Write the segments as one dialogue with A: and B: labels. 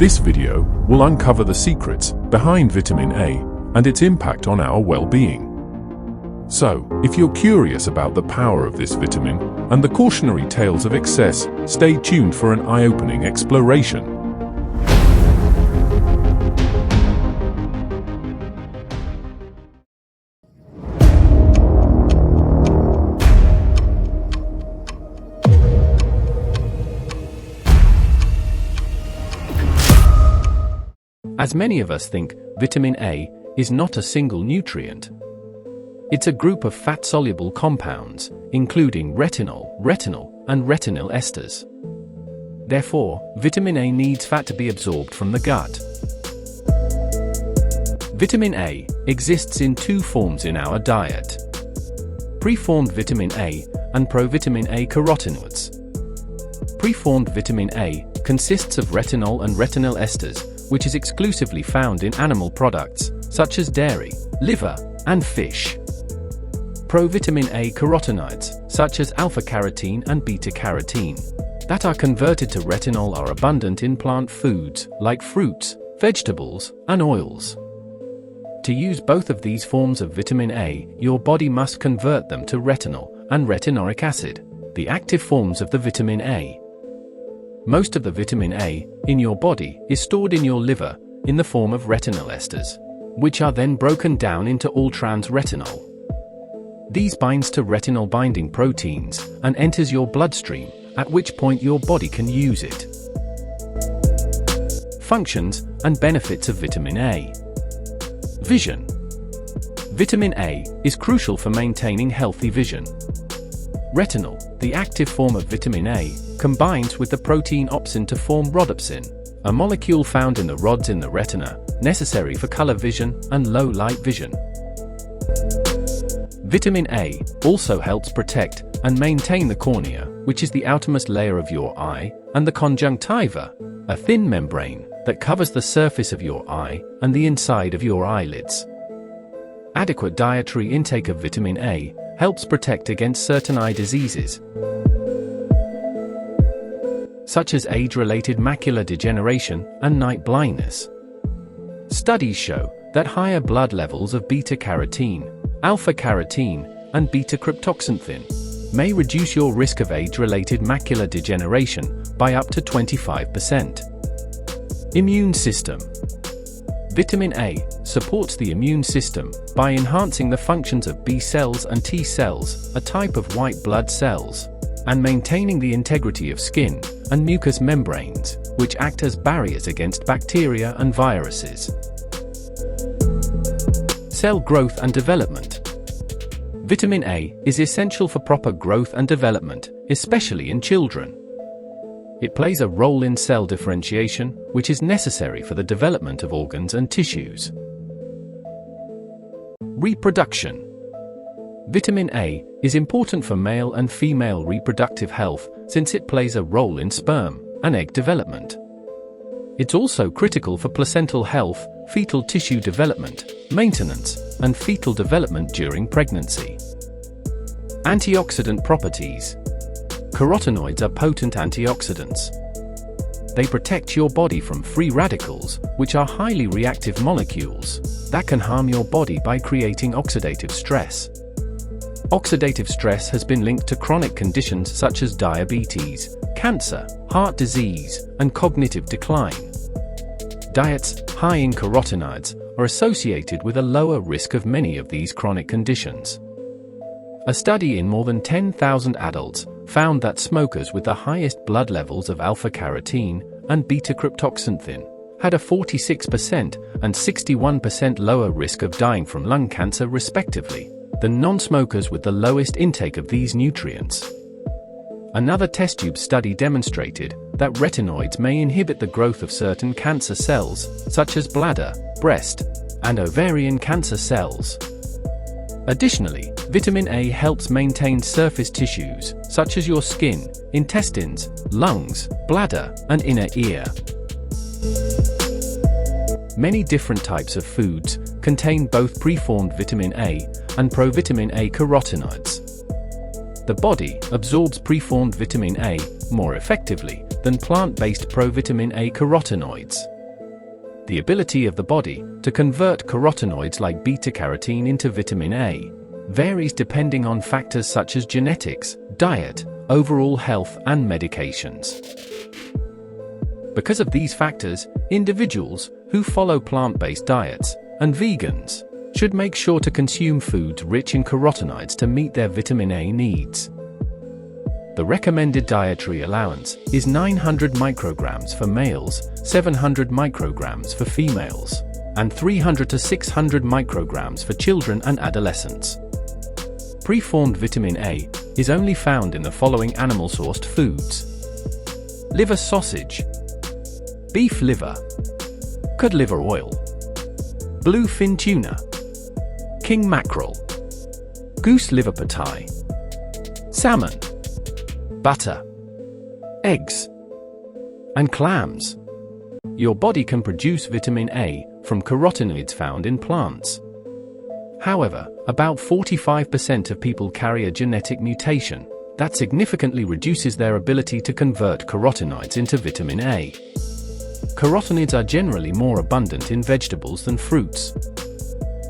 A: This video will uncover the secrets behind vitamin A and its impact on our well-being. So, if you're curious about the power of this vitamin and the cautionary tales of excess, stay tuned for an eye-opening exploration.
B: As many of us think, vitamin A is not a single nutrient. It's a group of fat-soluble compounds, including retinol, and retinyl esters. Therefore, vitamin A needs fat to be absorbed from the gut. Vitamin A exists in two forms in our diet: preformed vitamin A and provitamin A carotenoids. Preformed vitamin A consists of retinol and retinyl esters, which is exclusively found in animal products, such as dairy, liver, and fish. Provitamin A carotenoids, such as alpha-carotene and beta-carotene, that are converted to retinol are abundant in plant foods, like fruits, vegetables, and oils. To use both of these forms of vitamin A, your body must convert them to retinol and retinoic acid, the active forms of the vitamin A. Most of the vitamin A in your body is stored in your liver in the form of retinyl esters, which are then broken down into all-trans retinol. These binds to retinol-binding proteins and enters your bloodstream, at which point your body can use it. Functions and benefits of vitamin A. Vision. Vitamin A is crucial for maintaining healthy vision. Retinol, the active form of vitamin A, combines with the protein opsin to form rhodopsin, a molecule found in the rods in the retina, necessary for color vision and low light vision. Vitamin A also helps protect and maintain the cornea, which is the outermost layer of your eye, and the conjunctiva, a thin membrane that covers the surface of your eye and the inside of your eyelids. Adequate dietary intake of vitamin A helps protect against certain eye diseases, such as age-related macular degeneration and night blindness. Studies show that higher blood levels of beta-carotene, alpha-carotene, and beta-cryptoxanthin may reduce your risk of age-related macular degeneration by up to 25%. Immune system. Vitamin A supports the immune system by enhancing the functions of B cells and T cells, a type of white blood cells, and maintaining the integrity of skin and mucous membranes, which act as barriers against bacteria and viruses. Cell growth and development. Vitamin A is essential for proper growth and development, especially in children. It plays a role in cell differentiation, which is necessary for the development of organs and tissues. Reproduction. Vitamin A is important for male and female reproductive health since it plays a role in sperm and egg development. It's also critical for placental health, fetal tissue development, maintenance, and fetal development during pregnancy. Antioxidant properties. Carotenoids are potent antioxidants. They protect your body from free radicals, which are highly reactive molecules that can harm your body by creating oxidative stress. Oxidative stress has been linked to chronic conditions such as diabetes, cancer, heart disease, and cognitive decline. Diets high in carotenoids are associated with a lower risk of many of these chronic conditions. A study in more than 10,000 adults found that smokers with the highest blood levels of alpha-carotene and beta-cryptoxanthin had a 46% and 61% lower risk of dying from lung cancer respectively than non-smokers with the lowest intake of these nutrients. Another test tube study demonstrated that retinoids may inhibit the growth of certain cancer cells, such as bladder, breast, and ovarian cancer cells. Additionally, vitamin A helps maintain surface tissues, such as your skin, intestines, lungs, bladder, and inner ear. Many different types of foods contain both preformed vitamin A and provitamin A carotenoids. The body absorbs preformed vitamin A more effectively than plant-based provitamin A carotenoids. The ability of the body to convert carotenoids like beta-carotene into vitamin A varies depending on factors such as genetics, diet, overall health, and medications. Because of these factors, individuals who follow plant-based diets and vegans should make sure to consume foods rich in carotenoids to meet their vitamin A needs. The recommended dietary allowance is 900 micrograms for males, 700 micrograms for females, and 300 to 600 micrograms for children and adolescents. Preformed vitamin A is only found in the following animal-sourced foods: liver sausage, beef liver, cod liver oil, bluefin tuna, king mackerel, goose liver patai, salmon, butter, eggs, and clams. Your body can produce vitamin A from carotenoids found in plants. However, about 45% of people carry a genetic mutation that significantly reduces their ability to convert carotenoids into vitamin A. Carotenoids are generally more abundant in vegetables than fruits.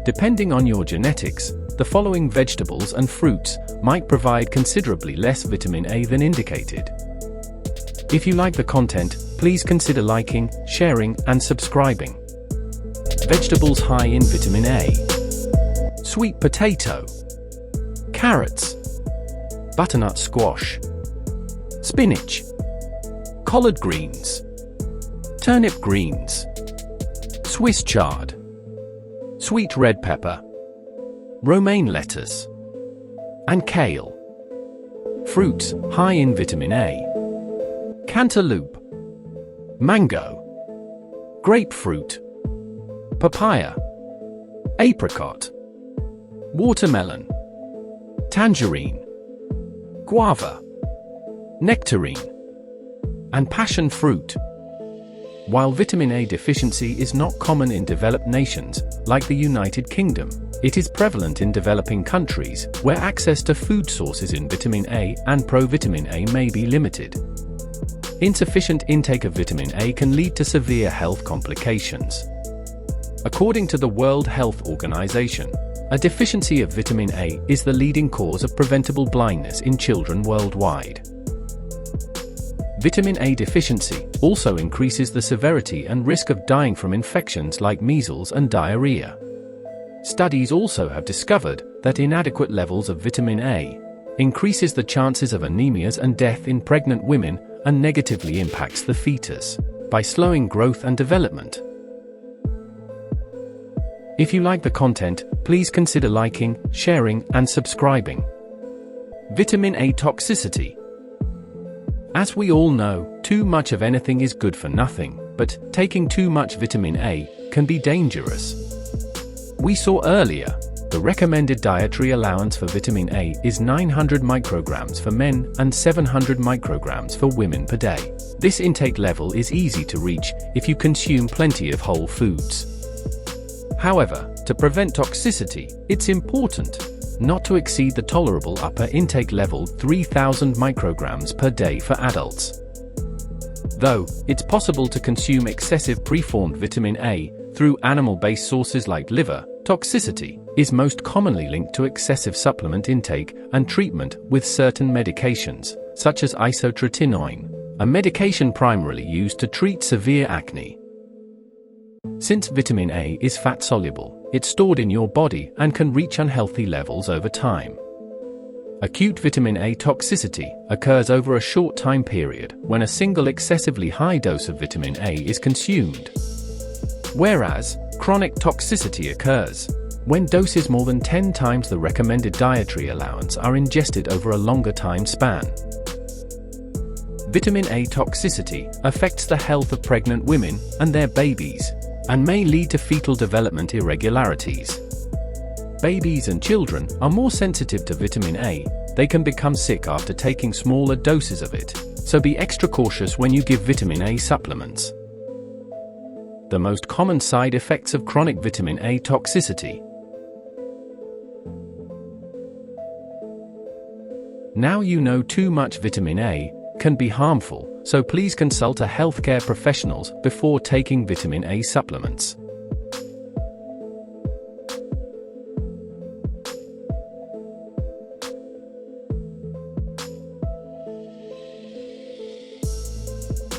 B: Depending on your genetics, the following vegetables and fruits might provide considerably less vitamin A than indicated. If you like the content, please consider liking, sharing, and subscribing. Vegetables high in vitamin A: sweet potato, carrots, butternut squash, spinach, collard greens, turnip greens, Swiss chard, sweet red pepper, romaine lettuce, and kale. Fruits high in vitamin A: cantaloupe, mango, grapefruit, papaya, apricot, watermelon, tangerine, guava, nectarine, and passion fruit. While vitamin A deficiency is not common in developed nations, like the United Kingdom, it is prevalent in developing countries, where access to food sources in vitamin A and provitamin A may be limited. Insufficient intake of vitamin A can lead to severe health complications. According to the World Health Organization, a deficiency of vitamin A is the leading cause of preventable blindness in children worldwide. Vitamin A deficiency also increases the severity and risk of dying from infections like measles and diarrhea. Studies also have discovered that inadequate levels of vitamin A increases the chances of anemias and death in pregnant women and negatively impacts the fetus by slowing growth and development. If you like the content, please consider liking, sharing, and subscribing. Vitamin A toxicity. As we all know, too much of anything is good for nothing, but taking too much vitamin A can be dangerous. We saw earlier, the recommended dietary allowance for vitamin A is 900 micrograms for men and 700 micrograms for women per day. This intake level is easy to reach if you consume plenty of whole foods. However, to prevent toxicity, it's important not to exceed the tolerable upper intake level 3000 micrograms per day for adults. Though, it's possible to consume excessive preformed vitamin A through animal-based sources like liver, toxicity is most commonly linked to excessive supplement intake and treatment with certain medications, such as isotretinoin, a medication primarily used to treat severe acne. Since vitamin A is fat-soluble, it's stored in your body and can reach unhealthy levels over time. Acute vitamin A toxicity occurs over a short time period when a single excessively high dose of vitamin A is consumed. Whereas, chronic toxicity occurs when doses more than 10 times the recommended dietary allowance are ingested over a longer time span. Vitamin A toxicity affects the health of pregnant women and their babies, and may lead to fetal development irregularities. Babies and children are more sensitive to vitamin A. They can become sick after taking smaller doses of it, so be extra cautious when you give vitamin A supplements. The most common side effects of chronic vitamin A toxicity. Now you know too much vitamin A can be harmful, so please consult a healthcare professional before taking vitamin A supplements.